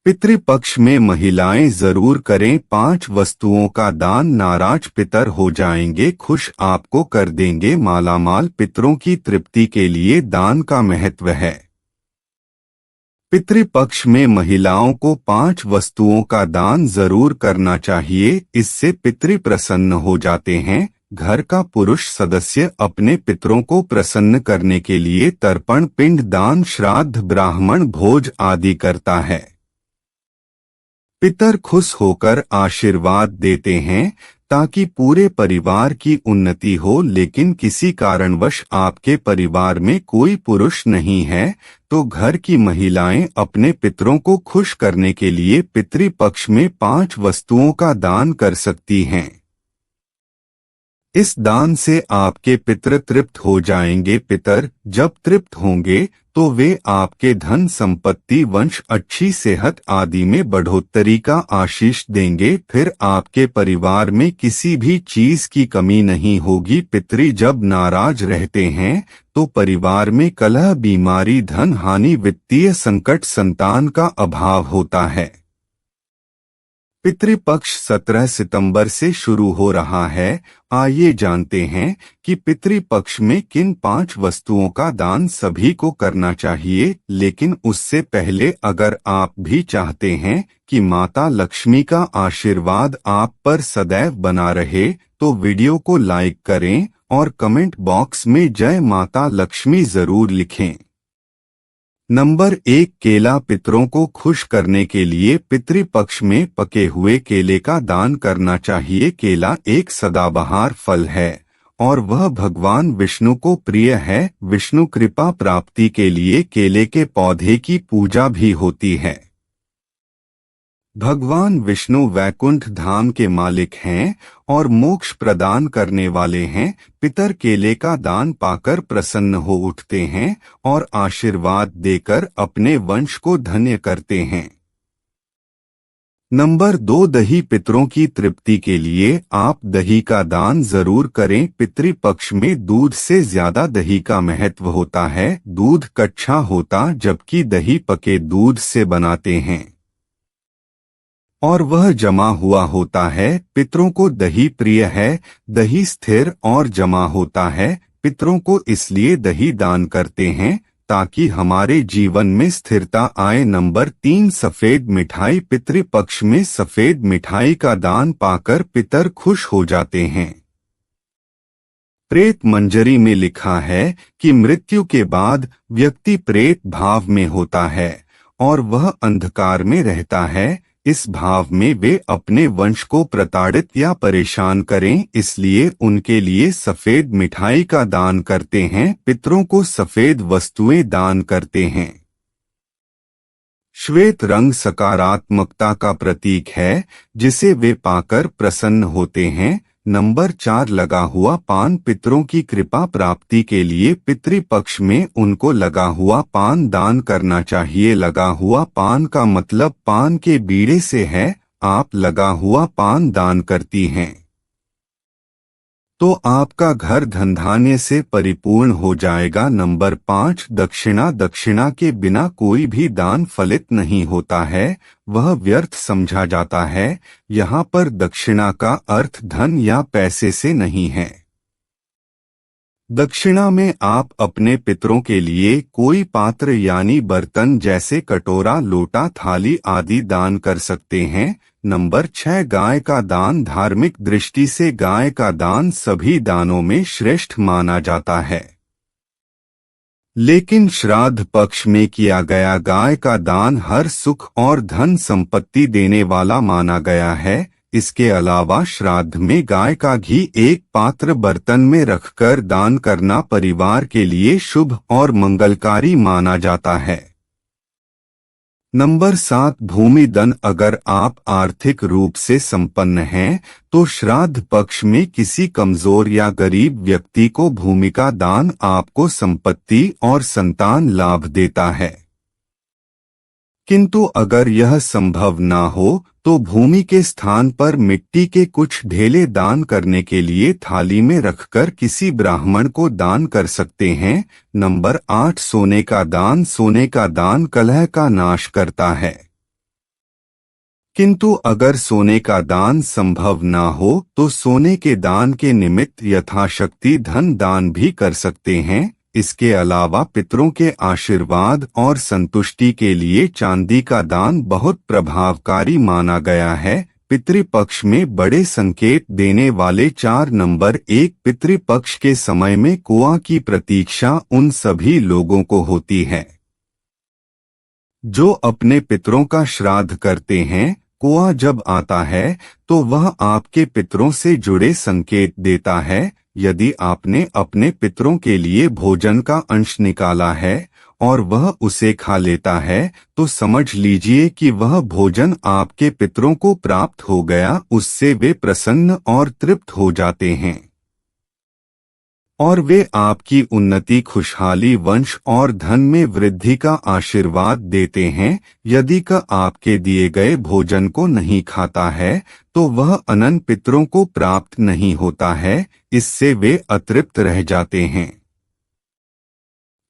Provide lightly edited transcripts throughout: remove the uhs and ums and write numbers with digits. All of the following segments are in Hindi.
पितृपक्ष में महिलाएं जरूर करें 5 वस्तुओं का दान। नाराज पितर हो जाएंगे खुश, आपको कर देंगे मालामाल। पितरों की तृप्ति के लिए दान का महत्व है। पितृपक्ष में महिलाओं को 5 वस्तुओं का दान जरूर करना चाहिए, इससे पितृ प्रसन्न हो जाते हैं। घर का पुरुष सदस्य अपने पितरों को प्रसन्न करने के लिए तर्पण, पिंड दान, श्राद्ध, ब्राह्मण भोज आदि करता है। पितर खुश होकर आशीर्वाद देते हैं ताकि पूरे परिवार की उन्नति हो। लेकिन किसी कारणवश आपके परिवार में कोई पुरुष नहीं है तो घर की महिलाएं अपने पितरों को खुश करने के लिए पितृपक्ष में 5 वस्तुओं का दान कर सकती हैं। इस दान से आपके पितर तृप्त हो जाएंगे। पितर जब तृप्त होंगे तो वे आपके धन संपत्ति, वंश, अच्छी सेहत आदि में बढ़ोतरी का आशीष देंगे। फिर आपके परिवार में किसी भी चीज की कमी नहीं होगी। पितृ जब नाराज रहते हैं तो परिवार में कलह, बीमारी, धन हानि, वित्तीय संकट, संतान का अभाव होता है। पितृपक्ष 17 सितंबर से शुरू हो रहा है। आइए जानते हैं कि पितृपक्ष में किन 5 वस्तुओं का दान सभी को करना चाहिए। लेकिन उससे पहले अगर आप भी चाहते हैं कि माता लक्ष्मी का आशीर्वाद आप पर सदैव बना रहे तो वीडियो को लाइक करें और कमेंट बॉक्स में जय माता लक्ष्मी जरूर लिखें। नंबर 1, केला। पितरों को खुश करने के लिए पितृपक्ष में पके हुए केले का दान करना चाहिए। केला एक सदाबहार फल है और वह भगवान विष्णु को प्रिय है। विष्णु कृपा प्राप्ति के लिए केले के पौधे की पूजा भी होती है। भगवान विष्णु वैकुंठ धाम के मालिक हैं और मोक्ष प्रदान करने वाले हैं। पितर केले का दान पाकर प्रसन्न हो उठते हैं और आशीर्वाद देकर अपने वंश को धन्य करते हैं। नंबर 2, दही। पितरों की तृप्ति के लिए आप दही का दान जरूर करें। पितृपक्ष में दूध से ज्यादा दही का महत्व होता है। दूध कच्चा होता जबकि दही पके दूध से बनाते हैं और वह जमा हुआ होता है। पितरों को दही प्रिय है। दही स्थिर और जमा होता है। पितरों को इसलिए दही दान करते हैं ताकि हमारे जीवन में स्थिरता आए। नंबर 3, सफेद मिठाई। पितृपक्ष में सफेद मिठाई का दान पाकर पितर खुश हो जाते हैं। प्रेत मंजरी में लिखा है कि मृत्यु के बाद व्यक्ति प्रेत भाव में होता है और वह अंधकार में रहता है। इस भाव में वे अपने वंश को प्रताड़ित या परेशान करें, इसलिए उनके लिए सफेद मिठाई का दान करते हैं। पितरों को सफेद वस्तुएं दान करते हैं। श्वेत रंग सकारात्मकता का प्रतीक है जिसे वे पाकर प्रसन्न होते हैं। नंबर 4, लगा हुआ पान। पितरों की कृपा प्राप्ति के लिए पितृपक्ष में उनको लगा हुआ पान दान करना चाहिए। लगा हुआ पान का मतलब पान के बीड़े से है। आप लगा हुआ पान दान करती हैं तो आपका घर धनधान्य से परिपूर्ण हो जाएगा। नंबर 5, दक्षिणा। दक्षिणा के बिना कोई भी दान फलित नहीं होता है, वह व्यर्थ समझा जाता है। यहाँ पर दक्षिणा का अर्थ धन या पैसे से नहीं है। दक्षिणा में आप अपने पितरों के लिए कोई पात्र यानी बर्तन जैसे कटोरा, लोटा, थाली आदि दान कर सकते हैं। नंबर 6, गाय का दान। धार्मिक दृष्टि से गाय का दान सभी दानों में श्रेष्ठ माना जाता है, लेकिन श्राद्ध पक्ष में किया गया गाय का दान हर सुख और धन संपत्ति देने वाला माना गया है। इसके अलावा श्राद्ध में गाय का घी एक पात्र बर्तन में रखकर दान करना परिवार के लिए शुभ और मंगलकारी माना जाता है। नंबर 7, भूमि दान। अगर आप आर्थिक रूप से संपन्न हैं तो श्राद्ध पक्ष में किसी कमजोर या गरीब व्यक्ति को भूमि का दान आपको संपत्ति और संतान लाभ देता है। किंतु अगर यह संभव ना हो तो भूमि के स्थान पर मिट्टी के कुछ ढेले दान करने के लिए थाली में रखकर किसी ब्राह्मण को दान कर सकते हैं। नंबर 8, सोने का दान। सोने का दान कलह का नाश करता है। किंतु अगर सोने का दान संभव न हो तो सोने के दान के निमित्त यथाशक्ति धन दान भी कर सकते हैं। इसके अलावा पितरों के आशीर्वाद और संतुष्टि के लिए चांदी का दान बहुत प्रभावकारी माना गया है। पितृपक्ष में बड़े संकेत देने वाले 4 नंबर 1 पितृपक्ष के समय में कुआं की प्रतीक्षा उन सभी लोगों को होती है जो अपने पितरों का श्राद्ध करते हैं। कुआं जब आता है तो वह आपके पितरों से जुड़े संकेत देता है। यदि आपने अपने पितरों के लिए भोजन का अंश निकाला है और वह उसे खा लेता है तो समझ लीजिए कि वह भोजन आपके पितरों को प्राप्त हो गया। उससे वे प्रसन्न और तृप्त हो जाते हैं और वे आपकी उन्नति, खुशहाली, वंश और धन में वृद्धि का आशीर्वाद देते हैं। यदि क आपके दिए गए भोजन को नहीं खाता है तो वह अनंत पितरों को प्राप्त नहीं होता है। इससे वे अतृप्त रह जाते हैं।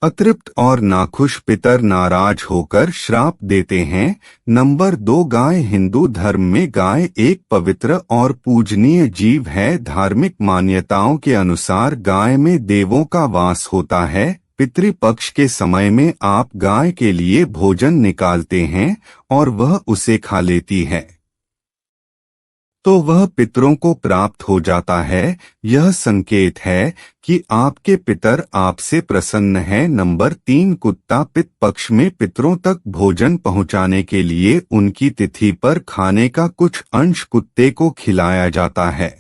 अतृप्त और नाखुश पितर नाराज होकर श्राप देते हैं। नंबर 2 गाय। हिंदू धर्म में गाय एक पवित्र और पूजनीय जीव है। धार्मिक मान्यताओं के अनुसार गाय में देवों का वास होता है। पितृपक्ष के समय में आप गाय के लिए भोजन निकालते हैं और वह उसे खा लेती है तो वह पितरों को प्राप्त हो जाता है। यह संकेत है कि आपके पितर आपसे प्रसन्न हैं। नंबर 3 कुत्ता। पितृ पक्ष में पितरों तक भोजन पहुंचाने के लिए उनकी तिथि पर खाने का कुछ अंश कुत्ते को खिलाया जाता है।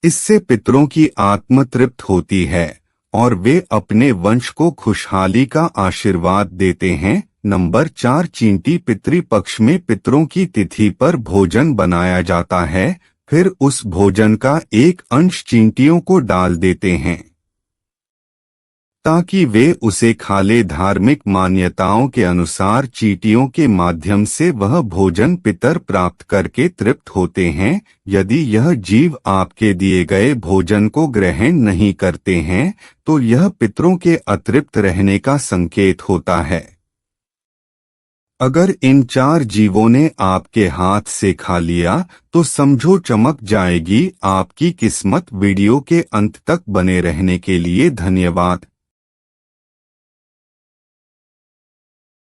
इससे पितरों की आत्म तृप्त होती है और वे अपने वंश को खुशहाली का आशीर्वाद देते हैं। नंबर 4 चींटी। पितृपक्ष में पितरों की तिथि पर भोजन बनाया जाता है, फिर उस भोजन का एक अंश चींटियों को डाल देते हैं ताकि वे उसे खा ले। धार्मिक मान्यताओं के अनुसार चींटियों के माध्यम से वह भोजन पितर प्राप्त करके तृप्त होते हैं। यदि यह जीव आपके दिए गए भोजन को ग्रहण नहीं करते हैं तो यह पितरों के अतृप्त रहने का संकेत होता है। अगर इन 4 जीवों ने आपके हाथ से खा लिया तो समझो चमक जाएगी आपकी किस्मत। वीडियो के अंत तक बने रहने के लिए धन्यवाद।